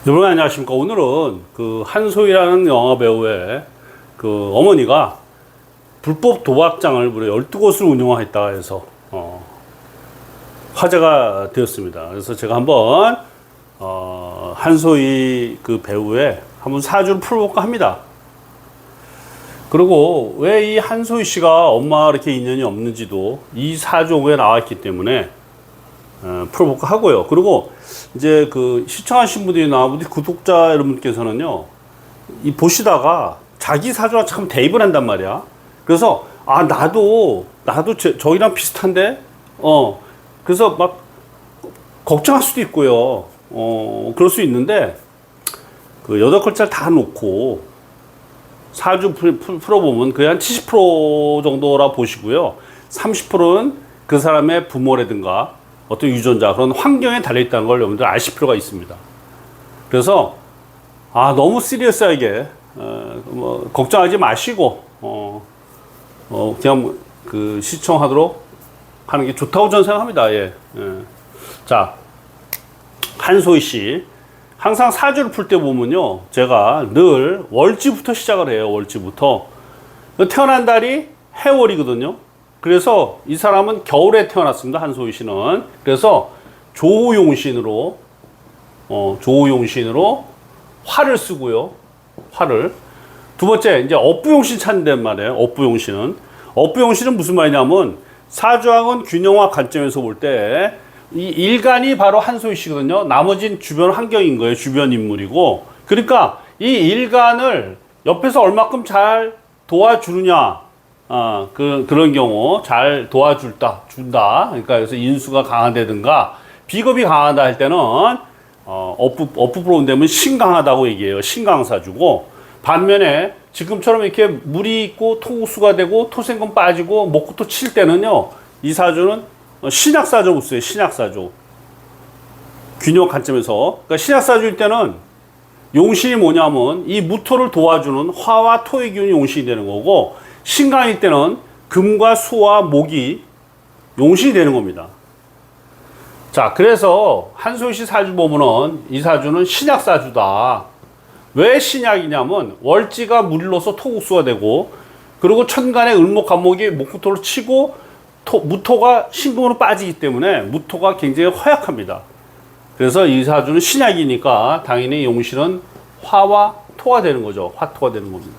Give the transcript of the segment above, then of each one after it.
여러분 안녕하십니까. 오늘은 그 한소희라는 영화 배우의 그 어머니가 불법 도박장을 무려 12곳을 운영했다 해서 화제가 되었습니다. 그래서 제가 한번 한소희 그 배우의 한번 사주를 풀어볼까 합니다. 그리고 왜 이 한소희 씨가 엄마와 이렇게 인연이 없는지도 이 사주에 나왔기 때문에 풀어볼까 하고요. 그리고 이제 그 시청하신 분들이 우리 구독자 여러분께서는요, 이 보시다가 자기 사주와 참 대입을 한단 말이야. 그래서 나도 저희랑 비슷한데, 그래서 막 걱정할 수도 있고요. 그럴 수 있는데 그 8글자를 다 놓고 사주 풀어보면 거의 한 70% 정도라 보시고요. 30%는 그 사람의 부모라든가 어떤 유전자, 그런 환경에 달려있다는 걸 여러분들 아실 필요가 있습니다. 그래서, 너무 시리어스하게, 걱정하지 마시고, 그냥 그 시청하도록 하는 게 좋다고 저는 생각합니다. 예. 자, 한소희 씨. 항상 사주를 풀 때 보면요, 제가 늘 월지부터 시작을 해요. 월지부터. 태어난 달이 해월이거든요. 그래서 이 사람은 겨울에 태어났습니다. 한소희 씨는. 그래서 조용신으로 화를 쓰고요. 화를. 두 번째, 이제 업부용신 찾는단 말이에요. 업부용신은 무슨 말이냐면 사주학은 균형화 관점에서 볼 때 이 일간이 바로 한소희 씨거든요. 나머지는 주변 환경인 거예요. 주변 인물이고. 그러니까 이 일간을 옆에서 얼마큼 잘 도와주느냐. 그런 경우 잘 도와준다. 그러니까 그래서 인수가 강하다든가 비겁이 강하다 할 때는 업부 프로그램 되면 신강하다고 얘기해요. 신강사주고, 반면에 지금처럼 이렇게 물이 있고 토수가 되고 토생금 빠지고 목구토 칠 때는요, 이 사주는 신약사주로 써요. 신약사주. 균형 관점에서. 그러니까 신약사주일 때는 용신이 뭐냐면 이 무토를 도와주는 화와 토의 기운이 용신이 되는 거고, 신강일 때는 금과 수와 목이 용신이 되는 겁니다. 자, 그래서 한소희 씨 사주 보면은 이 사주는 신약사주다. 왜 신약이냐면 월지가 물로서 토국수가 되고, 그리고 천간에 을목간목이 목구토를 치고 무토가 신금으로 빠지기 때문에 무토가 굉장히 허약합니다. 그래서 이 사주는 신약이니까 당연히 용신은 화와 토가 되는 거죠. 화토가 되는 겁니다.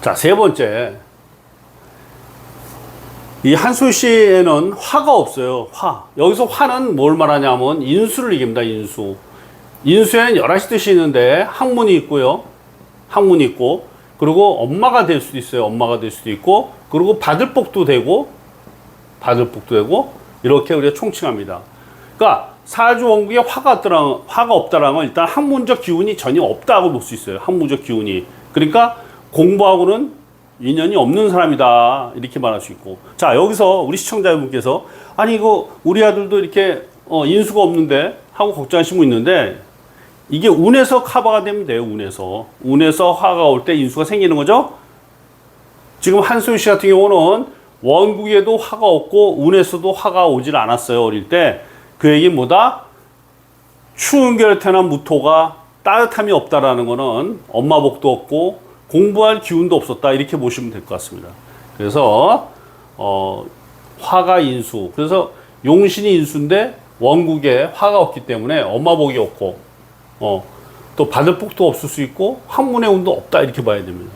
자, 세 번째. 이 한소희 씨에는 화가 없어요. 여기서 화는 뭘 말하냐면 인수를 얘기합니다. 인수에는 11시 뜻이 있는데 항문이 있고요. 항문이 있고, 그리고 엄마가 될 수도 있어요. 엄마가 될 수도 있고, 그리고 바들복도 되고, 이렇게 우리가 총칭합니다. 그러니까 사주 원국에 화가 없다라는 건 일단 학문적 기운이 전혀 없다고 볼 수 있어요. 학문적 기운이. 그러니까 공부하고는 인연이 없는 사람이다, 이렇게 말할 수 있고. 자, 여기서 우리 시청자분께서 이거 우리 아들도 이렇게 인수가 없는데 하고 걱정하시고 있는데, 이게 운에서 커버가 되면 돼요. 운에서 화가 올 때 인수가 생기는 거죠. 지금 한소희 씨 같은 경우는 원국에도 화가 없고 운에서도 화가 오질 않았어요. 어릴 때. 그 얘기는 뭐다? 추운 겨울에 태어난 무토가 따뜻함이 없다라는 거는 엄마 복도 없고 공부할 기운도 없었다, 이렇게 보시면 될 것 같습니다. 그래서 화가 인수. 그래서 용신이 인수인데 원국에 화가 없기 때문에 엄마 복이 없고, 또 받을 복도 없을 수 있고 학문의 운도 없다, 이렇게 봐야 됩니다.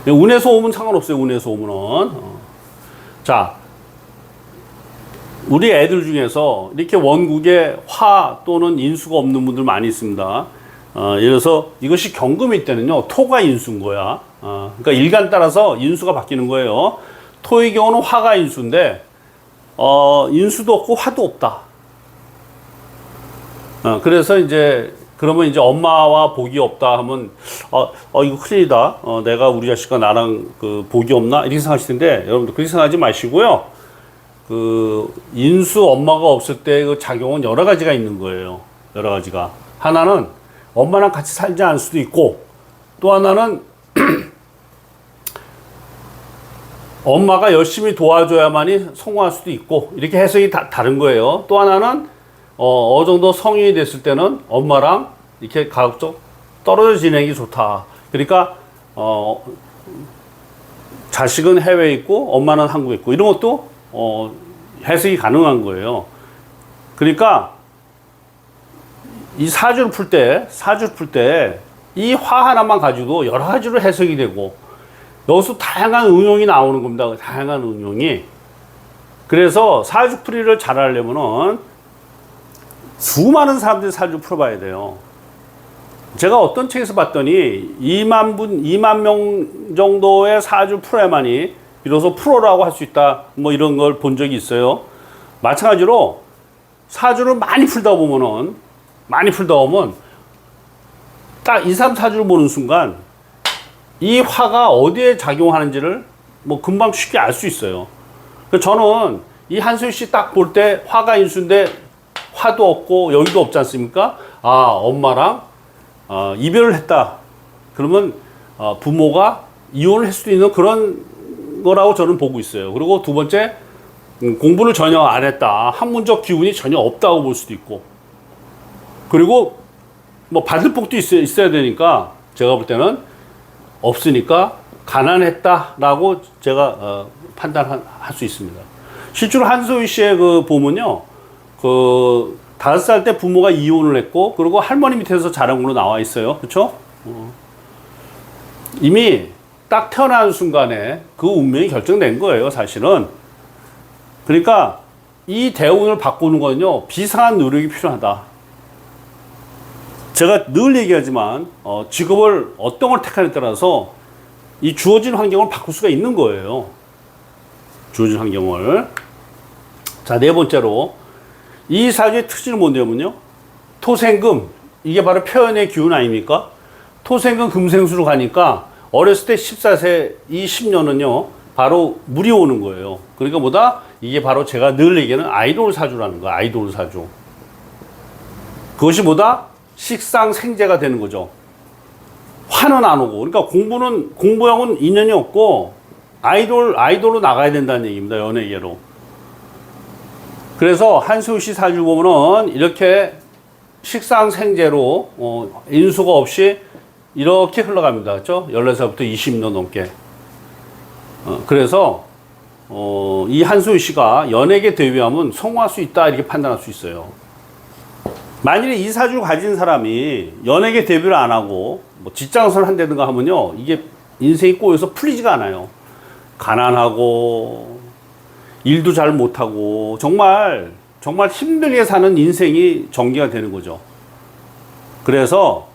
운에서 오면 상관없어요. 운에서 오면은. 자, 우리 애들 중에서 이렇게 원국에 화 또는 인수가 없는 분들 많이 있습니다. 예를 들어서 이것이 경금일 때는요, 토가 인수인 거야. 그러니까 일간 따라서 인수가 바뀌는 거예요. 토의 경우는 화가 인수인데, 인수도 없고 화도 없다. 그래서 그러면 이제 엄마와 복이 없다 하면, 이거 큰일이다. 내가 우리 자식과 나랑 그 복이 없나? 이렇게 생각하실 텐데, 여러분들 그렇게 생각하지 마시고요. 그, 인수 엄마가 없을 때 그 작용은 여러 가지가 있는 거예요. 여러 가지가. 하나는 엄마랑 같이 살지 않을 수도 있고, 또 하나는 엄마가 열심히 도와줘야만이 성공할 수도 있고, 이렇게 해석이 다른 거예요. 또 하나는 어느 정도 성인이 됐을 때는 엄마랑 이렇게 가급적 떨어져 지내는 게 좋다. 그러니까 자식은 해외에 있고 엄마는 한국에 있고 이런 것도 해석이 가능한 거예요. 그러니까 이 사주를 풀 때 이 화 하나만 가지고도 여러 가지로 해석이 되고 여기서 다양한 응용이 나오는 겁니다. 다양한 응용이. 그래서 사주풀이를 잘 하려면은 수많은 사람들이 사주를 풀어봐야 돼요. 제가 어떤 책에서 봤더니 2만 명 정도의 사주를 풀어야만이 비로소 프로라고 할 수 있다. 뭐 이런 걸 본 적이 있어요. 마찬가지로 사주를 많이 풀다 보면 딱 2, 3 사주를 보는 순간 이 화가 어디에 작용하는지를 뭐 금방 쉽게 알 수 있어요. 저는 이 한소희 씨 딱 볼 때 화가 인수인데 화도 없고 여기도 없지 않습니까? 아, 엄마랑 이별을 했다. 그러면 부모가 이혼을 할 수도 있는 그런 거라고 저는 보고 있어요. 그리고 두 번째, 공부를 전혀 안 했다. 학문적 기운이 전혀 없다고 볼 수도 있고. 그리고 뭐 받을 복도 있어야 되니까 제가 볼 때는 없으니까 가난했다라고 제가 판단할 수 있습니다. 실제로 한소희 씨의 그 보면요, 그 5살 때 부모가 이혼을 했고, 그리고 할머니 밑에서 자란 걸로 나와 있어요. 그렇죠? 이미 딱 태어난 순간에 그 운명이 결정된 거예요, 사실은. 그러니까 이 대운을 바꾸는 거는요, 비상한 노력이 필요하다. 제가 늘 얘기하지만 직업을 어떤 걸 택하느냐에 따라서 이 주어진 환경을 바꿀 수가 있는 거예요. 주어진 환경을. 자, 네 번째로 이 사주의 특징은 뭔냐면요, 토생금, 이게 바로 표현의 기운 아닙니까? 토생금 금생수로 가니까 어렸을 때 14세 이 10년은요 바로 물이 오는 거예요. 그러니까 뭐다? 이게 바로 제가 늘 얘기하는 아이돌 사주라는 거야. 아이돌 사주. 그것이 뭐다? 식상생재가 되는 거죠. 화는 안 오고. 그러니까 공부하고는 인연이 없고 아이돌로 나가야 된다는 얘기입니다. 연예계로. 그래서 한소희 씨 사주 보면은 이렇게 식상생재로 인수가 없이 이렇게 흘러갑니다. 그렇죠? 14살부터 20년 넘게. 그래서 이 한소희 씨가 연예계 데뷔하면 성공할 수 있다 이렇게 판단할 수 있어요. 만일에 이 사주를 가진 사람이 연예계 데뷔를 안 하고 뭐 직장생활을 한다든가 하면요, 이게 인생이 꼬여서 풀리지가 않아요. 가난하고 일도 잘 못하고 정말 힘들게 사는 인생이 전개가 되는 거죠. 그래서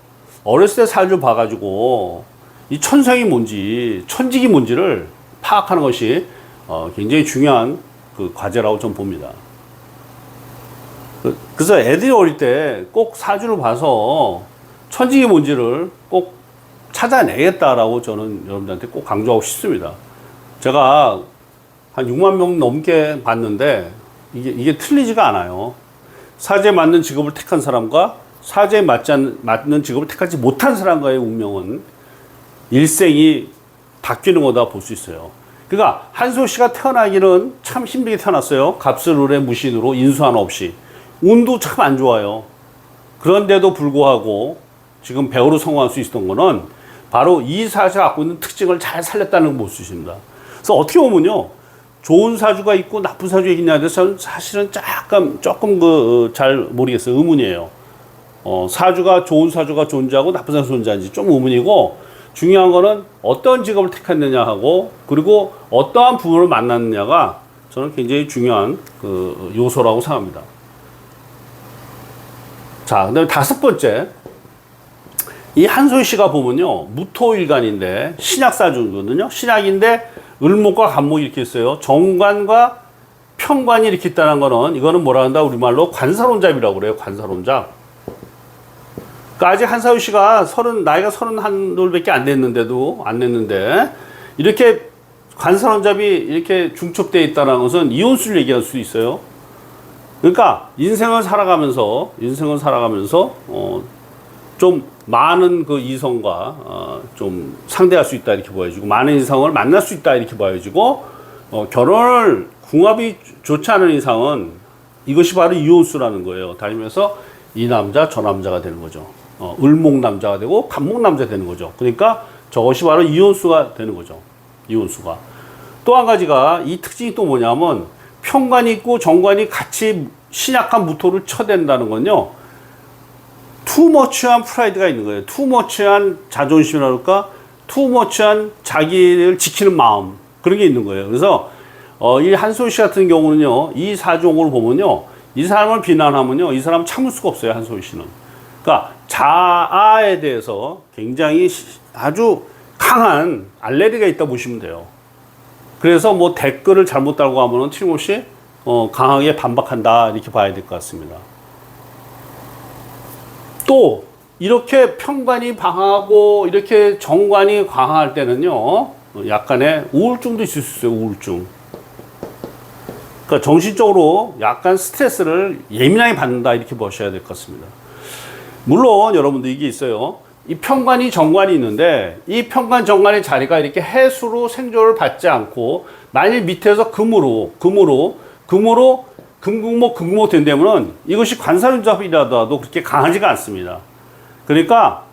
어렸을 때 사주 봐가지고 이 천성이 뭔지 천직이 뭔지를 파악하는 것이 굉장히 중요한 그 과제라고 좀 봅니다. 그래서 애들이 어릴 때 꼭 사주를 봐서 천직이 뭔지를 꼭 찾아내겠다라고 저는 여러분들한테 꼭 강조하고 싶습니다. 제가 한 6만 명 넘게 봤는데 이게 틀리지가 않아요. 사주에 맞는 직업을 택한 사람과 사주에 맞는 직업을 택하지 못한 사람과의 운명은 일생이 바뀌는 거다 볼 수 있어요. 그러니까 한소희 씨가 태어나기는 참 힘들게 태어났어요. 갑술을의 무신으로 인수 하나 없이. 운도 참 안 좋아요. 그런데도 불구하고 지금 배우로 성공할 수 있었던 거는 바로 이 사주가 갖고 있는 특징을 잘 살렸다는 걸 볼 수 있습니다. 그래서 어떻게 보면요, 좋은 사주가 있고 나쁜 사주가 있냐에 대해서는 사실은 조금 잘 모르겠어요. 의문이에요. 사주가 좋은 사주가 존재하고 나쁜 사주가 존재하는지 좀 의문이고, 중요한 거는 어떤 직업을 택했느냐 하고, 그리고 어떠한 부모를 만났느냐가 저는 굉장히 중요한 그 요소라고 생각합니다. 자, 그다음에 5번째, 이 한소희 씨가 보면요, 무토일간인데 신약사주거든요. 신약인데 을목과 간목이 이렇게 있어요. 정관과 편관이 이렇게 있다는 거는, 이거는 뭐라 한다? 우리말로 관사론잡이라고 그래요. 관사론잡. 그러니까 아직 한소희 씨가 나이가 31밖에 안 됐는데 이렇게 관사론잡이 이렇게 중첩되어 있다는 것은 이혼수를 얘기할 수 있어요. 그러니까 인생을 살아가면서 좀 많은 그 이성과 좀 상대할 수 있다 이렇게 보여지고, 많은 이성을 만날 수 있다 이렇게 보여지고, 결혼을 궁합이 좋지 않은 이상은 이것이 바로 이혼수라는 거예요. 다니면서 이 남자 저 남자가 되는 거죠. 을목 남자가 되고 간목 남자가 되는 거죠. 그러니까 저것이 바로 이혼수가 되는 거죠. 이혼수가. 또 한 가지가 이 특징이 또 뭐냐면 편관이 있고 정관이 같이 신약한 무토를 쳐댄다는 건요. 투머치한 프라이드가 있는 거예요. 투머치한 자존심이랄까, 투머치한 자기를 지키는 마음, 그런 게 있는 거예요. 그래서 이 한소희 씨 같은 경우는요, 이 사주옥을 보면요, 이 사람을 비난하면요, 이 사람 참을 수가 없어요. 한소희 씨는. 그러니까 자아에 대해서 굉장히 아주 강한 알레르기가 있다 보시면 돼요. 그래서 뭐 댓글을 잘못 달고 하면은 틀림없이 강하게 반박한다, 이렇게 봐야 될 것 같습니다. 또 이렇게 편관이 강하고 이렇게 정관이 강할 때는요, 약간의 우울증도 있을 수 있어요. 우울증. 그러니까 정신적으로 약간 스트레스를 예민하게 받는다, 이렇게 보셔야 될 것 같습니다. 물론 여러분들 이게 있어요. 이 편관이 정관이 있는데 이 편관 정관의 자리가 이렇게 해수로 생존을 받지 않고 만일 밑에서 금으로 금국목 된다면은 이것이 관사운잡이라도 그렇게 강하지가 않습니다. 그러니까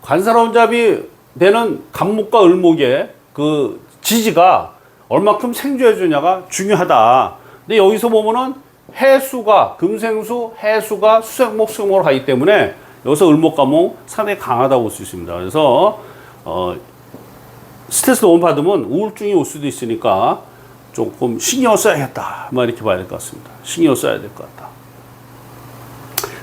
관사운잡이 되는 간목과 을목의 그 지지가 얼마큼 생존해 주냐가 중요하다. 근데 여기서 보면은 해수가 금생수, 해수가 수생목, 수목으로 가기 때문에 여기서 을목간목 상당히 강하다고 볼 수 있습니다. 그래서 스트레스 너무 받으면 우울증이 올 수도 있으니까 조금 신경을 써야겠다, 이렇게 봐야 될 것 같습니다. 신경을 써야 될 것 같다.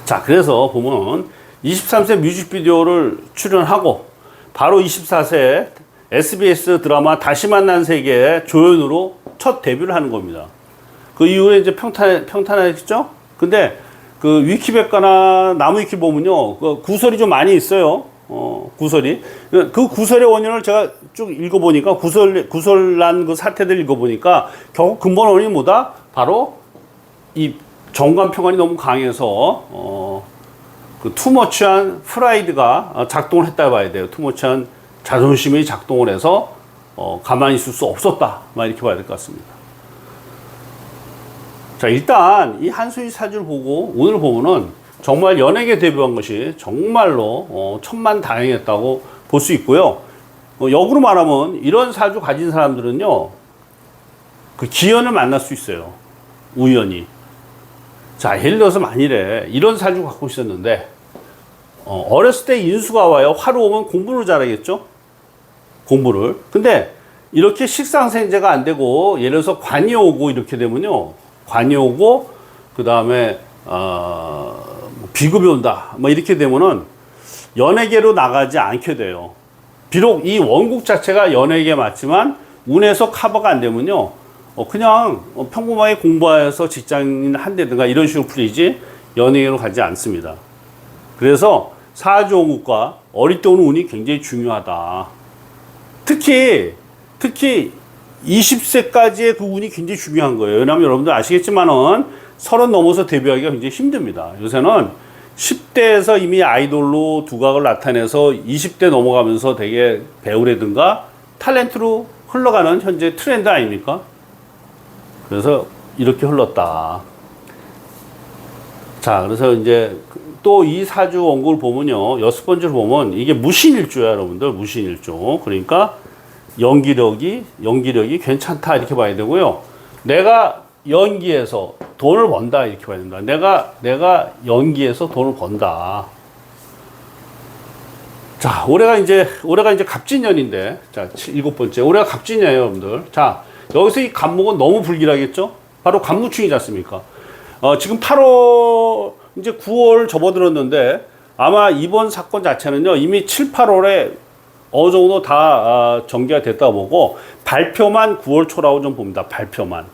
자, 그래서 보면 23세 뮤직비디오를 출연하고 바로 24세 SBS 드라마 다시 만난 세계 조연으로 첫 데뷔를 하는 겁니다. 그 이후에 이제 평탄했죠? 근데 그 위키백과나 나무위키 보면요, 그 구설이 좀 많이 있어요. 구설이. 그 구설의 원인을 제가 쭉 읽어보니까, 구설난 그 사태들 읽어보니까, 결국 근본 원인이 뭐다? 바로 이 정관편관이 너무 강해서, 그 투머치한 프라이드가 작동을 했다 봐야 돼요. 투머치한 자존심이 작동을 해서, 가만히 있을 수 없었다, 이렇게 봐야 될 것 같습니다. 자, 일단 이 한소희 사주를 보고 오늘 보면은 정말 연예계 데뷔한 것이 정말로 천만다행했다고 볼 수 있고요. 역으로 말하면 이런 사주 가진 사람들은요, 그 기연을 만날 수 있어요. 우연히. 자, 예를 들어서 만일에 이런 사주 갖고 있었는데 어렸을 때 인수가 와요. 화로 오면 공부를 잘하겠죠? 공부를. 근데 이렇게 식상생재가 안 되고 예를 들어서 관이 오고 이렇게 되면요, 관이 오고 그 다음에 비급이 온다, 이렇게 되면은 연예계로 나가지 않게 돼요. 비록 이 원국 자체가 연예계 맞지만 운에서 커버가 안 되면요, 그냥 평범하게 공부해서 직장인 한다든가 이런 식으로 풀리지 연예계로 가지 않습니다. 그래서 사주원국과 어릴 때 오는 운이 굉장히 중요하다. 특히 20세까지의 그 운이 굉장히 중요한 거예요. 왜냐하면 여러분들 아시겠지만은 30 넘어서 데뷔하기가 굉장히 힘듭니다. 요새는 10대에서 이미 아이돌로 두각을 나타내서 20대 넘어가면서 되게 배우라든가 탤런트로 흘러가는 현재 트렌드 아닙니까? 그래서 이렇게 흘렀다. 자, 그래서 이제 또 이 사주 원국을 보면요, 6번째를 보면 이게 무신일조야, 여러분들. 무신일조. 그러니까 연기력이 괜찮다, 이렇게 봐야 되고요. 내가 연기해서 돈을 번다, 이렇게 봐야 된다. 내가 연기해서 돈을 번다. 자, 올해가 이제 갑진년인데, 자, 7번째. 올해가 갑진이에요, 여러분들. 자, 여기서 이 간목은 너무 불길하겠죠? 바로 간무충이지 않습니까? 지금 8월, 이제 9월 접어들었는데, 아마 이번 사건 자체는요, 이미 7, 8월에 어느 정도 다 전개가 됐다고 보고, 발표만 9월 초라고 좀 봅니다. 발표만.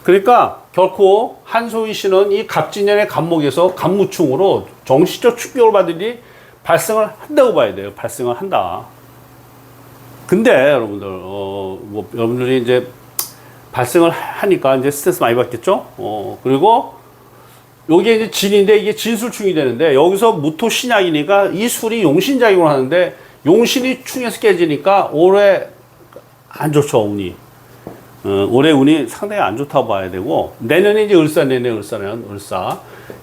그러니까 결코 한소희 씨는 이 갑진년의 간목에서 간무충으로 정신적 충격을 받을 일이 발생을 한다고 봐야 돼요. 발생을 한다. 근데 여러분들, 여러분들이 이제 발생을 하니까 이제 스트레스 많이 받겠죠? 그리고 요게 이제 진인데 이게 진술충이 되는데, 여기서 무토 신약이니까 이 술이 용신작용을 하는데, 용신이 충에서 깨지니까 올해 안 좋죠, 운이. 올해 운이 상당히 안 좋다고 봐야 되고, 내년에 이제 을사.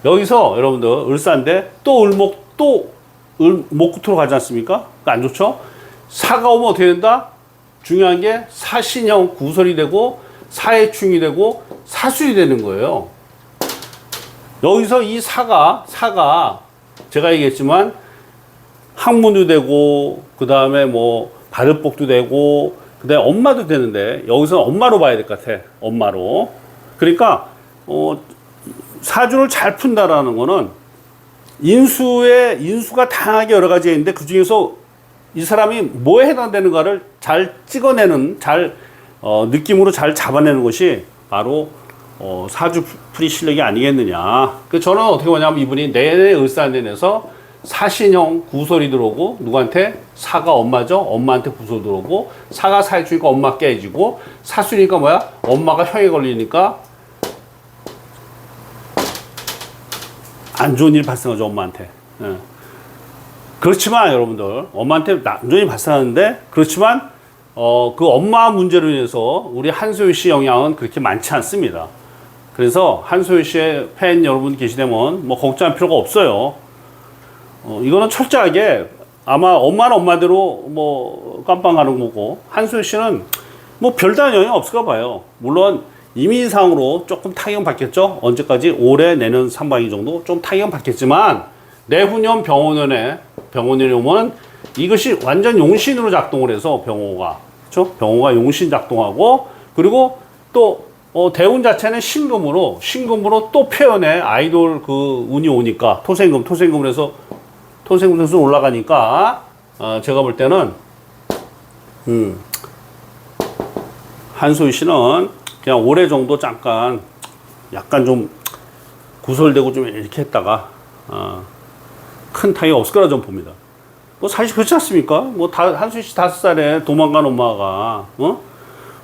여기서 여러분들 을사인데 또 을목, 또 목구토로 가지 않습니까? 안 좋죠? 사가 오면 어떻게 된다? 중요한 게 사신형 구설이 되고, 사해충이 되고, 사술이 되는 거예요. 여기서 이 사가 제가 얘기했지만 학문도 되고, 그 다음에 뭐 바르복도 되고, 그 다음에 엄마도 되는데, 여기서 엄마로 봐야 될 것 같아. 엄마로. 그러니까 사주를 잘 푼다라는 거는 인수가 다양하게 여러 가지가 있는데, 그 중에서 이 사람이 뭐에 해당되는가를 잘 찍어내는, 느낌으로 잘 잡아내는 것이 바로 사주 풀이 실력이 아니겠느냐. 그 저는 어떻게 보냐면, 이분이 내내 을사년에서 사신형 구설이 들어오고, 누구한테? 사가 엄마죠. 엄마한테 구설 들어오고, 사가 사해주니까 엄마 깨지고, 사수니까 뭐야? 엄마가 형에 걸리니까 안 좋은 일 발생하죠, 엄마한테. 예. 그렇지만 여러분들, 엄마한테 안 좋은 일 발생하는데, 그렇지만 그 엄마 문제로 인해서 우리 한소희 씨 영향은 그렇게 많지 않습니다. 그래서 한소희 씨의 팬 여러분 계시다면 뭐 걱정할 필요가 없어요. 이거는 철저하게 아마 엄마는 엄마대로 뭐 깜빵 가는 거고, 한소희 씨는 뭐 별다른 영향 없을까 봐요. 물론 이민상으로 조금 타격 받겠죠. 언제까지? 올해 내년 상반기 정도 좀 타격 받겠지만, 내후년 병원에 오면 이것이 완전 용신으로 작동을 해서 병호가, 그렇죠? 병호가 용신 작동하고, 그리고 또 대운 자체는 신금으로 또 표현해. 아이돌 그 운이 오니까 토생금을 해서 토생금 선수 올라가니까 제가 볼 때는 한소희 씨는 그냥 올해 정도 잠깐 약간 좀 구설되고 좀 이렇게 했다가 큰 타격 없을 거라 좀 봅니다. 뭐 사실 그렇지 않습니까? 뭐 한수희 씨 5살에 도망간 엄마가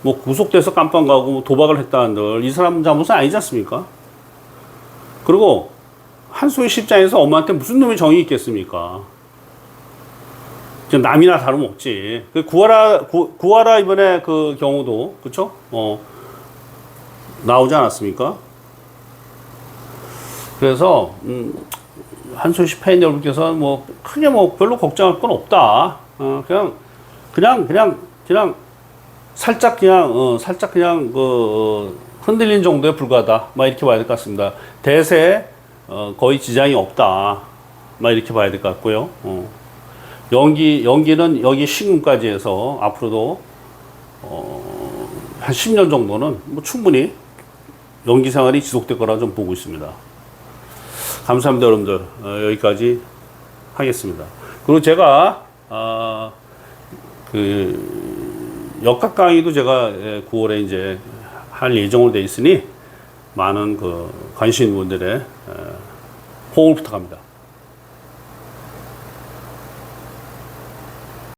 뭐 구속돼서 깜빵 가고 뭐 도박을 했다는들, 이 사람 잘못은 아니지 않습니까? 그리고 한수희 씨 입장에서 엄마한테 무슨 놈의 정이 있겠습니까? 남이나 다름없지. 구하라 이번에 그 경우도 그쵸? 나오지 않았습니까? 그래서 한소희 씨 팬 여러분께서 뭐 크게 뭐 별로 걱정할 건 없다. 그냥 살짝 그냥 흔들린 정도에 불과하다. 막 이렇게 봐야 될 것 같습니다. 대세에 거의 지장이 없다. 막 이렇게 봐야 될 것 같고요. 연기는 여기 신금까지 해서 앞으로도 한 10년 정도는 뭐 충분히 연기 생활이 지속될 거라 좀 보고 있습니다. 감사합니다, 여러분들. 여기까지 하겠습니다. 그리고 제가 역학 강의도 제가 9월에 이제 할 예정으로 돼 있으니 많은 관심 분들의 호응을 부탁합니다.